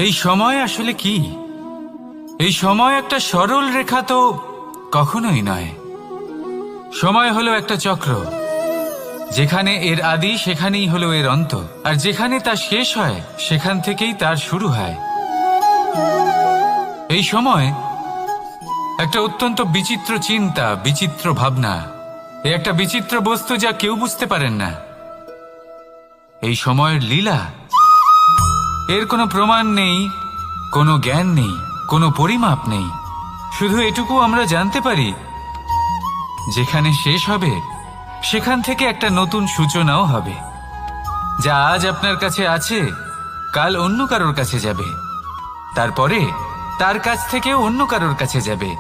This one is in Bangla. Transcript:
এই সময় আসলে কি? এই সময় একটা সরল রেখা তো কখনোই নয়। সময় হলো একটা চক্র, যেখানে এর আদি সেখানেই হলো এর অন্ত, আর যেখানে তা শেষ হয় সেখান থেকেই তার শুরু হয়। এই সময় একটা অত্যন্ত বিচিত্র চিন্তা, বিচিত্র ভাবনা, একটা বিচিত্র বস্তু যা কেউ বুঝতে পারেন না। এই সময়ের লীলা, এর কোনো প্রমাণ নেই, কোনো জ্ঞান নেই, কোনো পরিমাপ নেই। শুধু এটুকু আমরা জানতে পারি, যেখানে শেষ হবে সেখান থেকে একটা নতুন সূচনাও হবে। যা আজ আপনার কাছে আছে কাল অন্য কারোর কাছে যাবে, তারপরে তার কাছ থেকে অন্য কারোর কাছে যাবে।